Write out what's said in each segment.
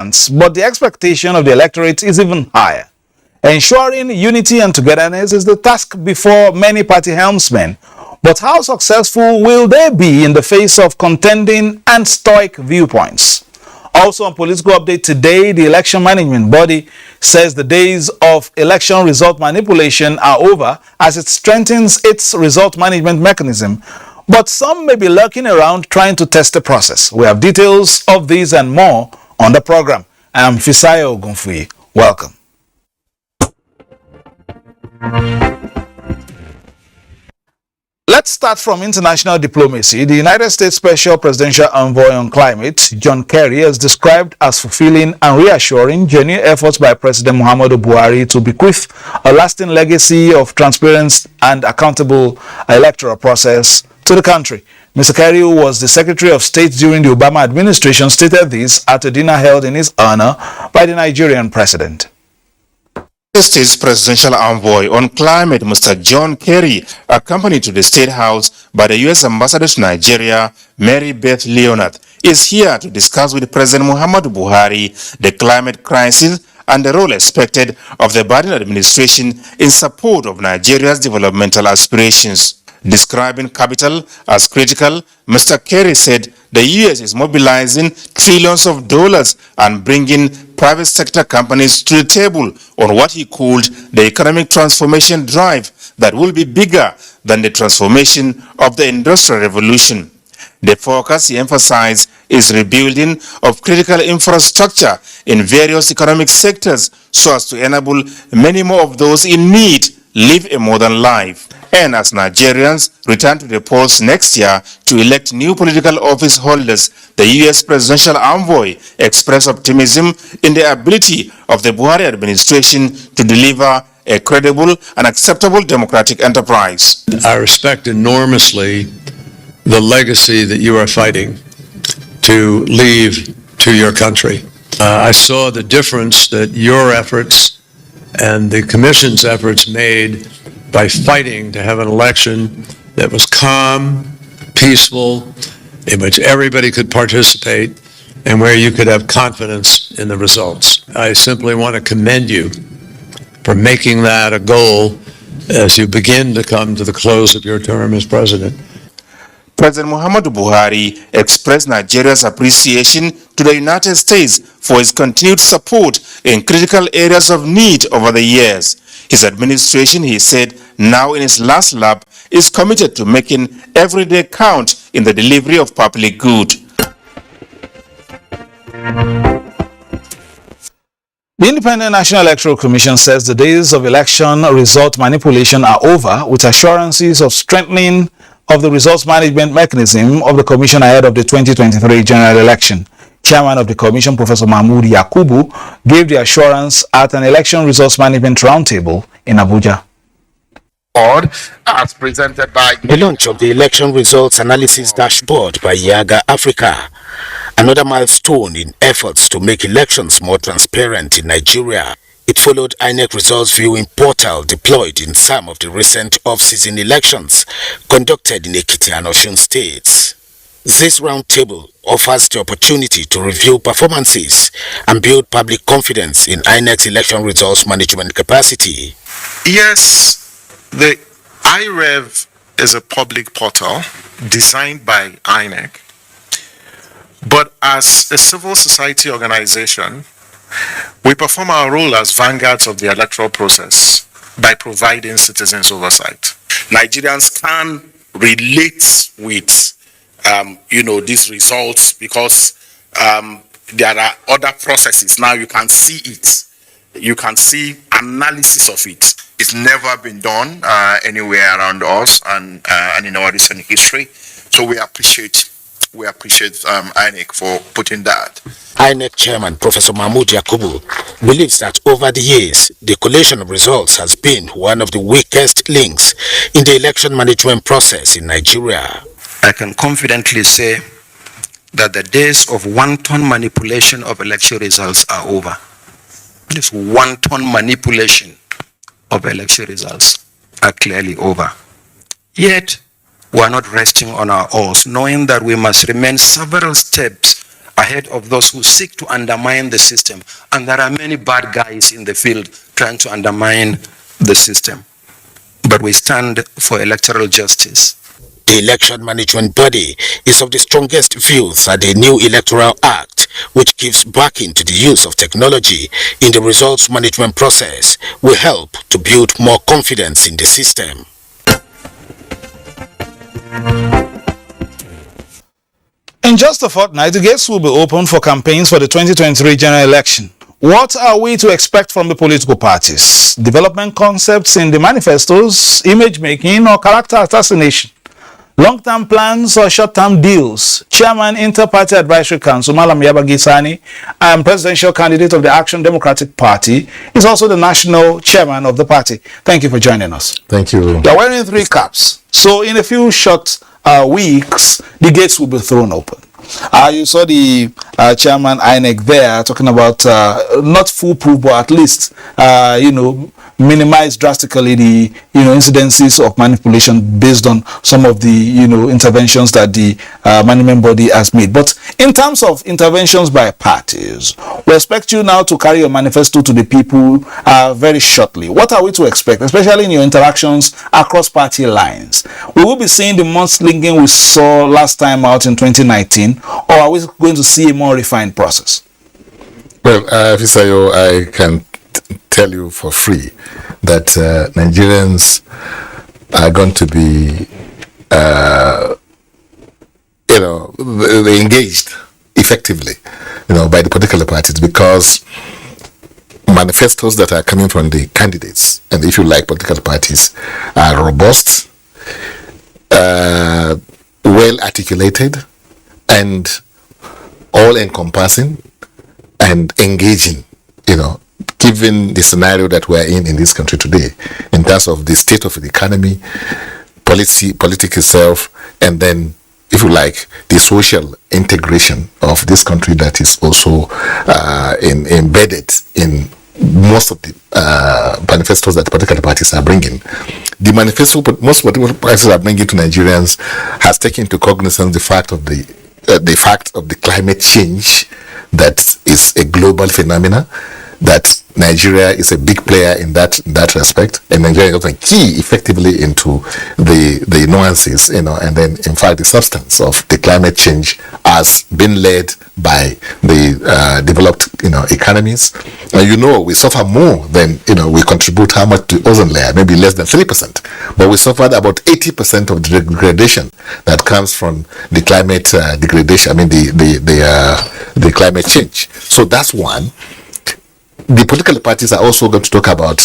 wants, but the expectation of the electorate is even higher. Ensuring unity and togetherness is the task before many party helmsmen. But how successful will they be in the face of contending and stoic viewpoints? Also on Political Update today, the election management body says the days of election result manipulation are over as it strengthens its result management mechanism. But some may be lurking around trying to test the process. We have details of these and more on the program. I am Fisayo Ogunfuyi. Welcome. Let's start from international diplomacy. The United States Special Presidential Envoy on Climate, John Kerry, has described as fulfilling and reassuring genuine efforts by President Muhammadu Buhari to bequeath a lasting legacy of transparent and accountable electoral process to the country. Mr. Kerry, who was the Secretary of State during the Obama administration, stated this at a dinner held in his honor by the Nigerian president. States Presidential Envoy on Climate, Mr. John Kerry, accompanied to the State House by the U.S. Ambassador to Nigeria, Mary Beth Leonard, is here to discuss with President Muhammadu Buhari the climate crisis and the role expected of the Biden administration in support of Nigeria's developmental aspirations. Describing capital as critical, Mr. Kerry said the U.S. is mobilizing trillions of dollars and bringing private sector companies to the table on what he called the economic transformation drive that will be bigger than the transformation of the Industrial Revolution. The focus, he emphasized, is rebuilding of critical infrastructure in various economic sectors so as to enable many more of those in need live a modern life. And as Nigerians return to the polls next year to elect new political office holders, the U.S. Presidential Envoy expressed optimism in the ability of the Buhari administration to deliver a credible and acceptable democratic enterprise. I respect enormously the legacy that you are fighting to leave to your country. I saw the difference that your efforts and the Commission's efforts made by fighting to have an election that was calm, peaceful, in which everybody could participate, and where you could have confidence in the results. I simply want to commend you for making that a goal as you begin to come to the close of your term as president. President Muhammadu Buhari expressed Nigeria's appreciation to the United States for its continued support in critical areas of need over the years. His administration, he said, now in its last lap, is committed to making every day count in the delivery of public good. The Independent National Electoral Commission says the days of election result manipulation are over, with assurances of strengthening of the results management mechanism of the Commission ahead of the 2023 general election. Chairman of the Commission, Professor Mahmood Yakubu, gave the assurance at an election results management roundtable in Abuja. As presented by the launch of the election results analysis dashboard by Yaga Africa, another milestone in efforts to make elections more transparent in Nigeria. It followed INEC results viewing portal deployed in some of the recent off-season elections conducted in Ekiti and Osun states. This roundtable offers the opportunity to review performances and build public confidence in INEC's election results management capacity. Yes, the IREV is a public portal designed by INEC, but as a civil society organization, we perform our role as vanguards of the electoral process by providing citizens oversight. Nigerians can relate with these results because there are other processes. Now you can see it. You can see analysis of it. It's never been done anywhere around us and in our recent history. So we appreciate INEC for putting that. INEC Chairman Professor Mahmood Yakubu believes that over the years, the collation of results has been one of the weakest links in the election management process in Nigeria. I can confidently say that the days of one-ton manipulation of election results are over. This one-ton manipulation of election results are clearly over. Yet, we are not resting on our oars, knowing that we must remain several steps ahead of those who seek to undermine the system. And there are many bad guys in the field trying to undermine the system. But we stand for electoral justice. The election management body is of the strongest views that the new Electoral Act, which gives backing to the use of technology in the results management process, will help to build more confidence in the system. In just a fortnight, the gates will be open for campaigns for the 2023 general election. What are we to expect from the political parties? Development concepts in the manifestos, image making or character assassination? Long-term plans or short-term deals? Chairman Inter-Party Advisory Council, Malam Yabagi Sani, and presidential candidate of the Action Democratic Party, is also the national chairman of the party. Thank you for joining us. Thank you. You're wearing 3 caps. So in a few short weeks, the gates will be thrown open. You saw the chairman INEC there talking about not foolproof, but at least, minimize drastically the, incidences of manipulation based on some of the, interventions that the management body has made. But in terms of interventions by parties, we expect you now to carry your manifesto to the people very shortly. What are we to expect, especially in your interactions across party lines? We will be seeing the mudslinging we saw last time out in 2019, or are we going to see a more refined process? Well, Fisayo, I can tell you for free that Nigerians are going to be, engaged effectively, by the political parties, because manifestos that are coming from the candidates, and if you like, political parties, are robust, well articulated, and all-encompassing and engaging, given the scenario that we're in this country today, in terms of the state of the economy, politics itself, and then, if you like, the social integration of this country that is also embedded in most of the manifestos that political parties are bringing. The manifesto most political parties are bringing to Nigerians has taken into cognizance the fact of the climate change that is a global phenomena, that Nigeria is a big player in that respect, and Nigeria is also key effectively into the nuances, and then in fact the substance of the climate change has been led by the developed economies. We suffer more than we contribute how much to ozone layer, maybe less than 3%, but we suffered about 80% of the degradation that comes from the climate degradation. I mean the climate change. So that's one. The political parties are also going to talk about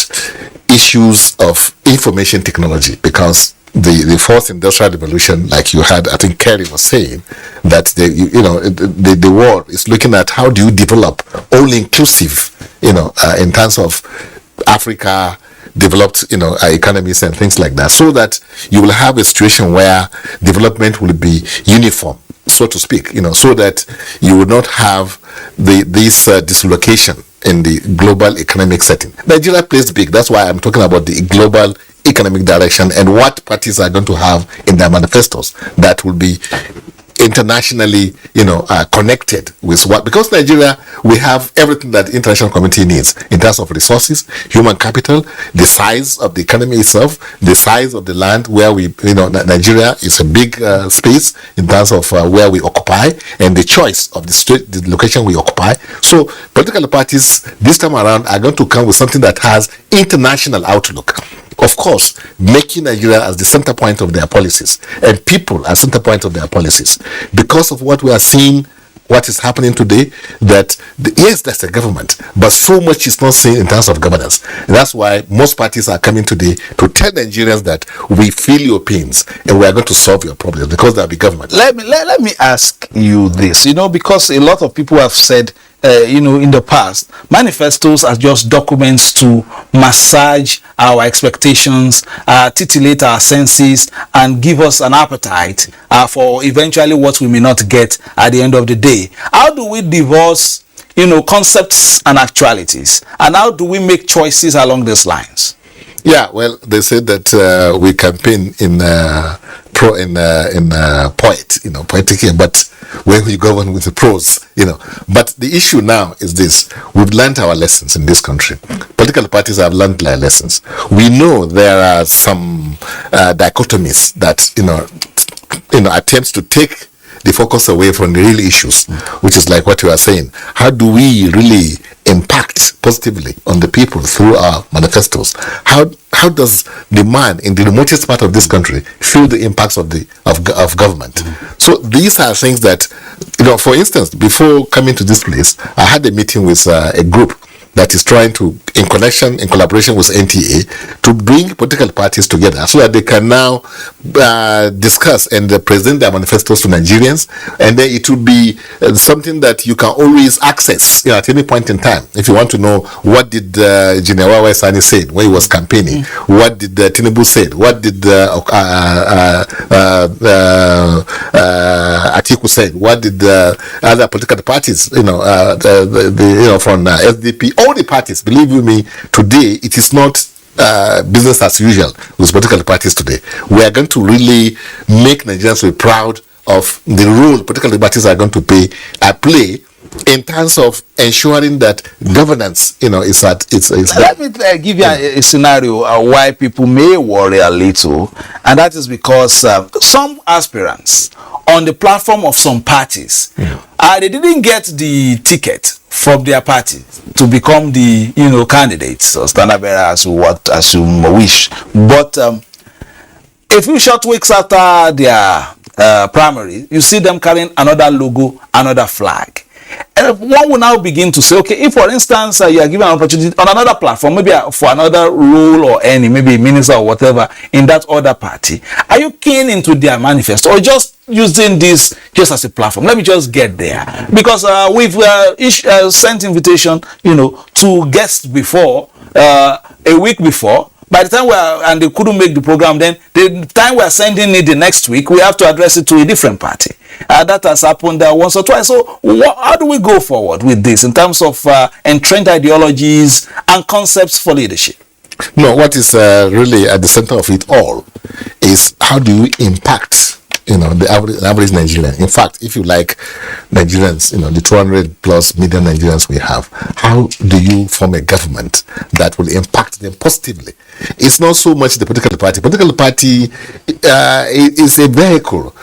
issues of information technology, because the fourth industrial revolution, like you had, I think Kerry was saying, that the world is looking at how do you develop all-inclusive, in terms of Africa, developed economies and things like that, so that you will have a situation where development will be uniform, so to speak, so that you will not have this dislocation in the global economic setting. Nigeria plays big. That's why I'm talking about the global economic direction and what parties are going to have in their manifestos that will be internationally, connected with what, because Nigeria, we have everything that the international community needs in terms of resources, human capital, the size of the economy itself, the size of the land where we, Nigeria is a big space in terms of where we occupy, and the choice of the location we occupy. So political parties this time around are going to come with something that has international outlook. Of course, making Nigeria as the center point of their policies and people as center point of their policies, because of what we are seeing, what is happening today, that yes, that's a government, but so much is not seen in terms of governance. And that's why most parties are coming today to tell Nigerians that we feel your pains and we are going to solve your problems, because there will be government. Let me ask you this, because a lot of people have said, in the past, manifestos are just documents to massage our expectations, titillate our senses, and give us an appetite for eventually what we may not get at the end of the day. How do we divorce, concepts and actualities? And how do we make choices along these lines? Yeah, well, they said that we campaign in poet, poetic here, but when we govern with the prose, But the issue now is this: we've learned our lessons in this country. Political parties have learned their lessons. We know there are some dichotomies that attempts to take the focus away from the real issues, which is like what you are saying. How do we really impact positively on the people through our manifestos? How does the man in the remotest part of this country feel the impacts of government? So these are things that, for instance, before coming to this place, I had a meeting with a group that is trying to, in collaboration with NTA, to bring political parties together so that they can now discuss and present their manifestos to Nigerians, and then it will be something that you can always access at any point in time. If you want to know what did General Sani say when he was campaigning, what did Tinubu say, what did Atiku say, what did other political parties, from SDP, all the parties, believe you me, today it is not business as usual with political parties today. We are going to really make Nigerians be proud of the role political parties are going to play in terms of ensuring that governance, is at its. Let me give you a scenario why people may worry a little, and that is because some aspirants on the platform of some parties, they didn't get the ticket from their party to become the candidates or standard bearers or as you wish. But a few short weeks after their primary, you see them carrying another logo, another flag. And one will now begin to say, okay, if for instance you are given an opportunity on another platform, maybe for another role or maybe minister or whatever in that other party, are you keen into their manifesto or just using this just as a platform? Let me just get there, because we've sent invitation, to guests before, a week before. By the time and they couldn't make the program, then the time we are sending it the next week, we have to address it to a different party. That has happened once or twice. So how do we go forward with this in terms of entrenched ideologies and concepts for leadership? No, what is really at the center of it all is how do you impact the average Nigerian. In fact, if you like Nigerians, the 200 plus million Nigerians we have, how do you form a government that will impact them positively? It's not so much the political party. Political party is a vehicle.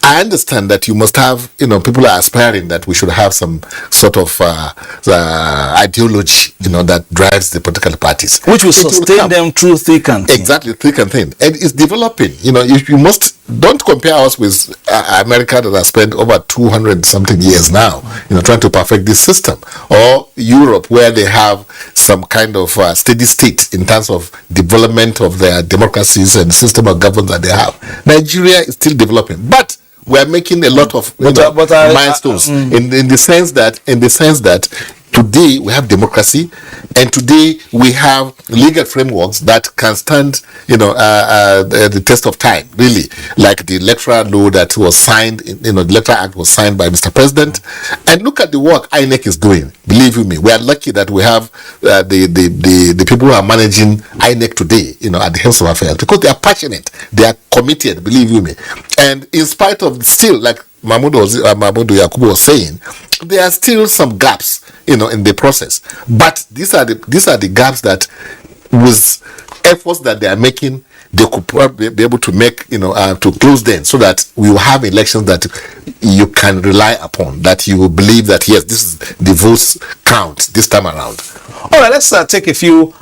I understand that you must have, people are aspiring that we should have some sort of ideology, that drives the political parties. Which will sustain them through thick and thin. Exactly, thick and thin. And it's developing. You must, don't compare us with America that has spent over 200 something years now, trying to perfect this system. Or Europe, where they have some kind of steady state in terms of development of their democracies and system of government that they have. Nigeria is still developing. But we are making a lot of milestones in the sense that today we have democracy, and today we have legal frameworks that can stand, the test of time. Really, like the electoral law that was signed, the electoral act was signed by Mr. President. And look at the work INEC is doing. Believe you me, we are lucky that we have the people who are managing INEC today, at the helm of affairs, because they are passionate, they are committed. Believe you me, and in spite of still, like Mahmoud Yakubu was saying, there are still some gaps, in the process. But these are the gaps that, with efforts that they are making, they could probably be able to make, to close them, so that we will have elections that you can rely upon, that you will believe that, yes, this is the votes count this time around. All right, let's take a few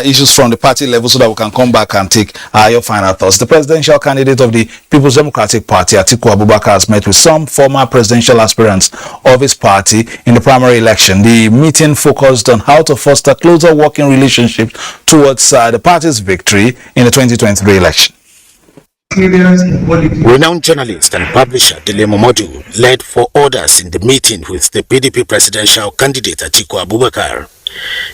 issues from the party level so that we can come back and take your final thoughts. The presidential candidate of the People's Democratic Party, Atiku Abubakar, has met with some former presidential aspirants of his party in the primary election. The meeting focused on how to foster closer working relationships towards the party's victory in the 2023 election. Renowned journalist and publisher Dele Momodu led 4 others in the meeting with the PDP presidential candidate Atiku Abubakar.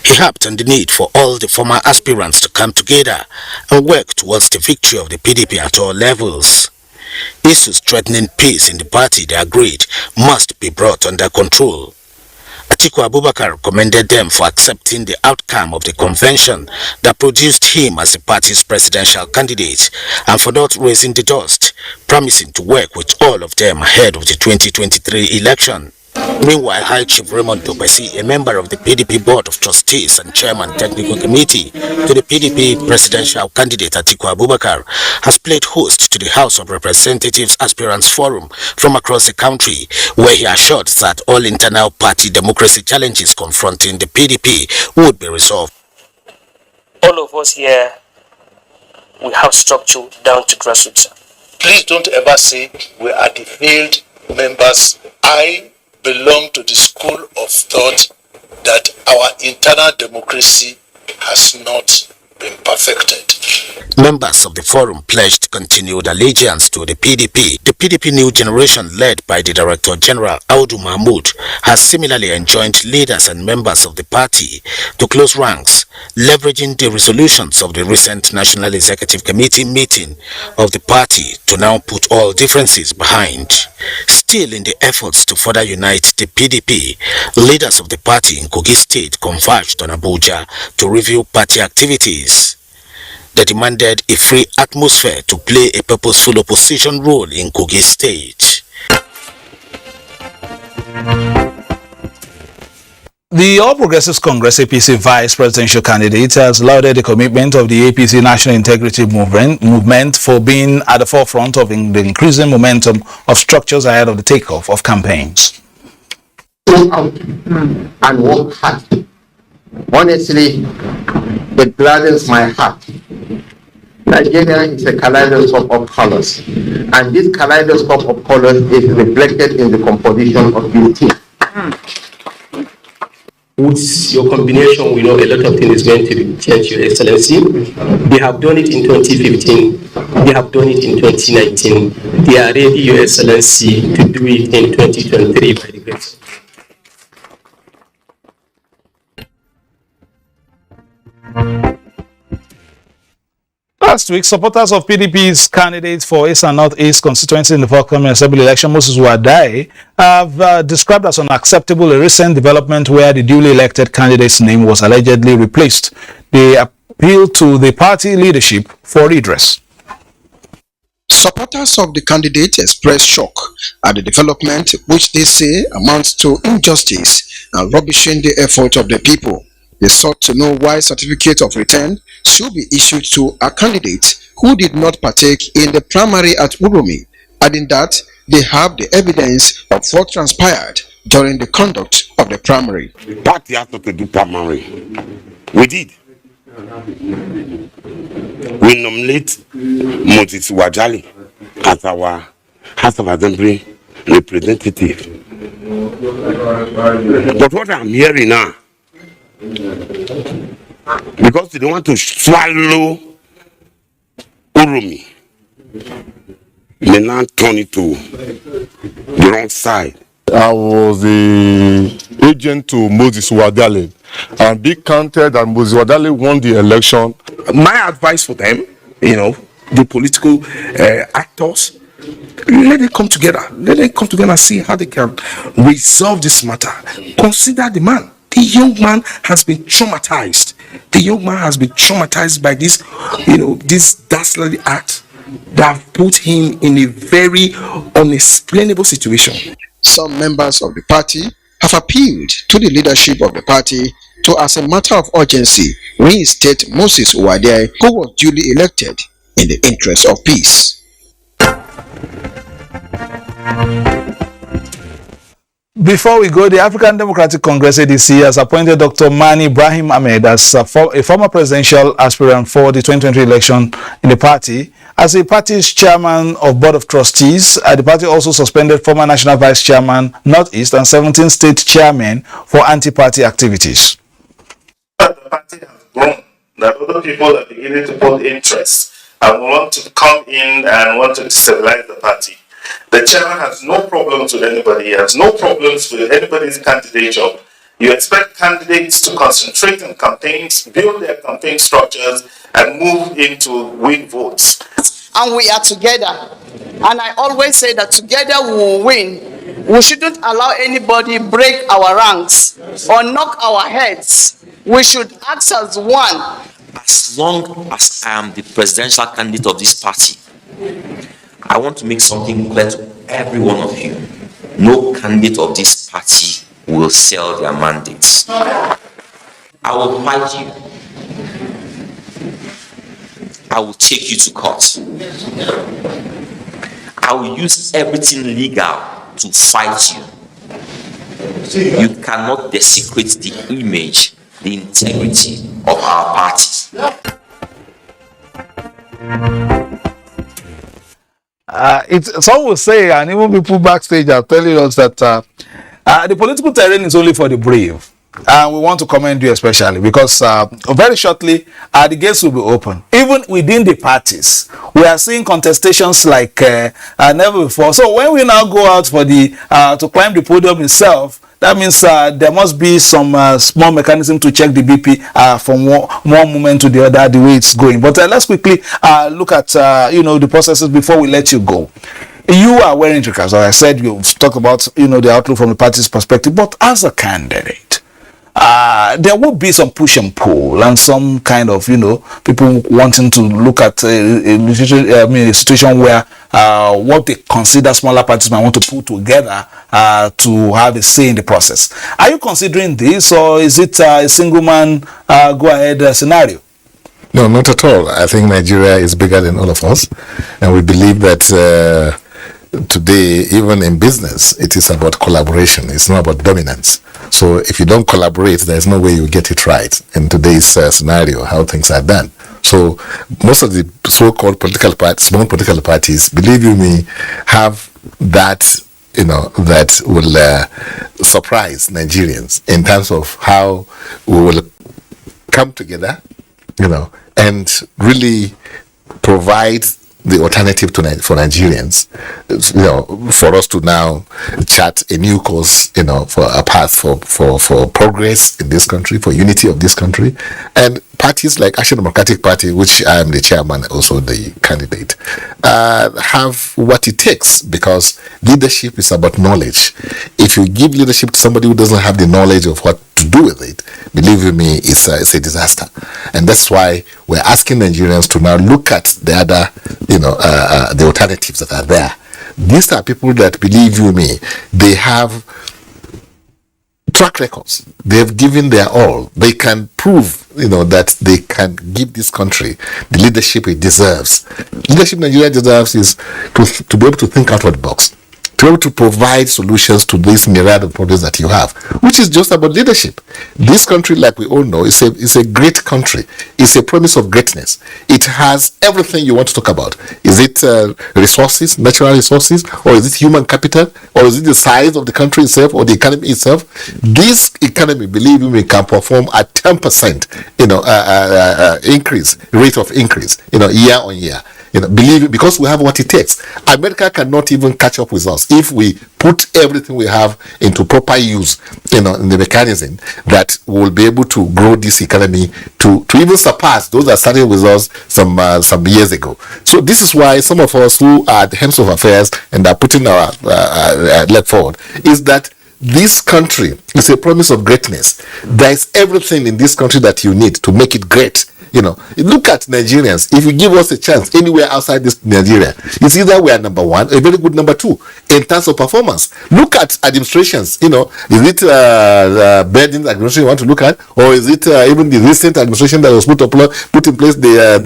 He harped on the need for all the former aspirants to come together and work towards the victory of the PDP at all levels. Issues threatening peace in the party, they agreed, must be brought under control. Atiku Abubakar commended them for accepting the outcome of the convention that produced him as the party's presidential candidate and for not raising the dust, promising to work with all of them ahead of the 2023 election. Meanwhile, High Chief Raymond Tobesi, a member of the PDP Board of Trustees and Chairman Technical Committee to the PDP presidential candidate Atiku Abubakar, has played host to the House of Representatives Aspirants Forum from across the country, where he assured that all internal party democracy challenges confronting the PDP would be resolved. All of us here, we have structure down to grassroots. Please don't ever say we are the failed members. I belong to the school of thought that our internal democracy has not been perfected. Members of the forum pledged continued allegiance to the PDP. The PDP New Generation, led by the Director General Audu Mahmoud, has similarly enjoined leaders and members of the party to close ranks, leveraging the resolutions of the recent National Executive Committee meeting of the party to now put all differences behind. Still in the efforts to further unite the PDP, leaders of the party in Kogi State converged on Abuja to review party activities. They demanded a free atmosphere to play a purposeful opposition role in Kogi State. The All Progressives Congress APC vice presidential candidate has lauded the commitment of the APC National Integrity Movement for being at the forefront of the increasing momentum of structures ahead of the takeoff of campaigns. Go out and work hard. Honestly, it gladdens my heart. Nigeria is a kaleidoscope of colors, and this kaleidoscope of colors is reflected in the composition of this team. With your combination, we know a lot of things is going to change, Your Excellency. They have done it in 2015. They have done it in 2019. They are ready, Your Excellency, to do it in 2023 by the grace. Last week, supporters of PDP's candidate for East and North-East constituency in the forthcoming assembly election, Moses Wadai, have described as unacceptable a recent development where the duly elected candidate's name was allegedly replaced. They appeal to the party leadership for redress. Supporters of the candidate expressed shock at the development, which they say amounts to injustice and rubbishing the effort of the people. They sought to know why certificate of return should be issued to a candidate who did not partake in the primary at Uromi, adding that they have the evidence of what transpired during the conduct of the primary. The party has not to do primary. We did. We nominate Moses Wajali as our House of Assembly representative. But what I'm hearing now, because they don't want to swallow Urumi, they now turn it to the wrong side. I was the agent to Moses Wadale, and be counted that Moses Wadale won the election. My advice for them, the political actors, let them come together. Let them come together and see how they can resolve this matter. Consider the man. The young man has been traumatized. The young man has been traumatized by this, this dastardly act that put him in a very unexplainable situation. Some members of the party have appealed to the leadership of the party to, as a matter of urgency, reinstate Moses Uwadai, who was duly elected in the interest of peace. Before we go, the African Democratic Congress ADC has appointed Dr. Mani Ibrahim Ahmed as a former presidential aspirant for the 2020 election in the party. As the party's chairman of Board of Trustees, the party also suspended former National Vice Chairman, Northeast, and 17 state chairmen for anti-party activities. The party has grown, that other people are beginning to put interest and want to come in and want to destabilize the party. The chairman has no problems with anybody. He has no problems with anybody's candidature. You expect candidates to concentrate on campaigns, build their campaign structures, and move into win votes. And we are together. And I always say that together we will win. We shouldn't allow anybody break our ranks or knock our heads. We should act as one. As long as I am the presidential candidate of this party, I want to make something clear to every one of you. No candidate of this party will sell their mandates. I will fight you. I will take you to court. I will use everything legal to fight you. You cannot desecrate the image, the integrity of our party. Some will say, and even people backstage are telling us that the political terrain is only for the brave. And we want to commend you especially because very shortly the gates will be open. Even within the parties, we are seeing contestations like never before. So when we now go out for the to climb the podium itself, that means there must be some small mechanism to check the BP from one moment to the other, the way it's going. But let's quickly look at the processes before we let you go. You are wearing trickers. As I said, you've talked about the outlook from the party's perspective. But as a candidate, there will be some push and pull and some kind of people wanting to look at a situation where what they consider smaller parties might want to put together to have a say in the process. Are you considering this, or is it a single man go ahead scenario? No, not at all. I think Nigeria is bigger than all of us, and we believe that today, even in business, it is about collaboration. It's not about dominance. So if you don't collaborate, there's no way you get it right in today's scenario, how things are done. So most of the so-called political parties, small political parties, believe you me, have that, that will surprise Nigerians in terms of how we will come together, and really provide the alternative for Nigerians, for us to now chart a new course, for a path for progress in this country, for unity of this country. And parties like Action Democratic Party, which I am the chairman, also the candidate, have what it takes, because leadership is about knowledge. If you give leadership to somebody who doesn't have the knowledge of what to do with it, believe you me, it's a disaster. And that's why we're asking Nigerians to now look at the other, the alternatives that are there. These are people that, believe you me, they have track records. They have given their all. They can prove, that they can give this country the leadership it deserves. Leadership Nigeria deserves is to be able to think out of the box, to be able to provide solutions to this myriad of problems that you have, which is just about leadership. This country, like we all know, is a great country. It's a promise of greatness. It has everything you want to talk about. Is it resources, natural resources, or is it human capital, or is it the size of the country itself, or the economy itself? This economy, believe me, can perform a 10% rate of increase, year on year. Believe it, because we have what it takes. America cannot even catch up with us if we put everything we have into proper use, in the mechanism that will be able to grow this economy to even surpass those that started with us some years ago. So this is why some of us who are at the helms of affairs and are putting our leg forward is that this country is a promise of greatness. There is everything in this country that you need to make it great. Look at Nigerians. If you give us a chance anywhere outside this Nigeria, it's either we are number one, a very good number two in terms of performance. Look at administrations. Is it Biden's administration you want to look at, or is it even the recent administration that was put in place the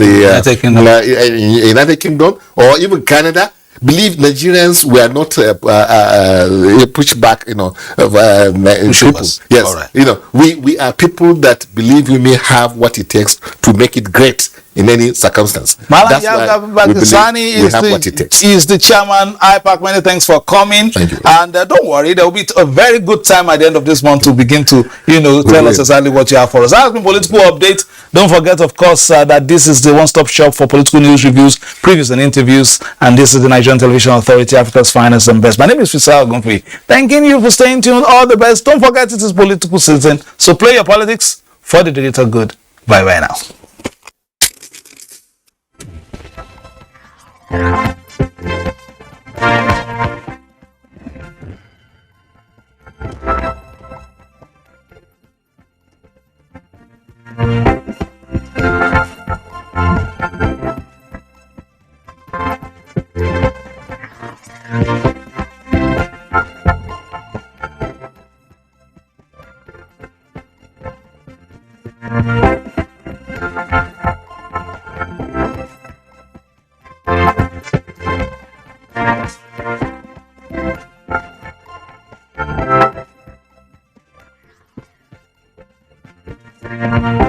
United Kingdom, or even Canada? Believe Nigerians were not pushed back, people. Yes, right. We are people that, believe you me, have what it takes to make it great in any circumstance. That's why we believe we have what it takes. Is the chairman, IPAC. Many thanks for coming. Thank you. And don't worry, there will be a very good time at the end of this month to begin to, tell us exactly what you have for us. That has been Political Update. Don't forget, of course, that this is the one-stop shop for political news, reviews, previews, and interviews. And this is the Nigerian Television Authority, Africa's finest and best. My name is Fisal Gunfi. Thanking you for staying tuned. All the best. Don't forget, it is political season. So play your politics for the digital good. Bye-bye now. Thank you.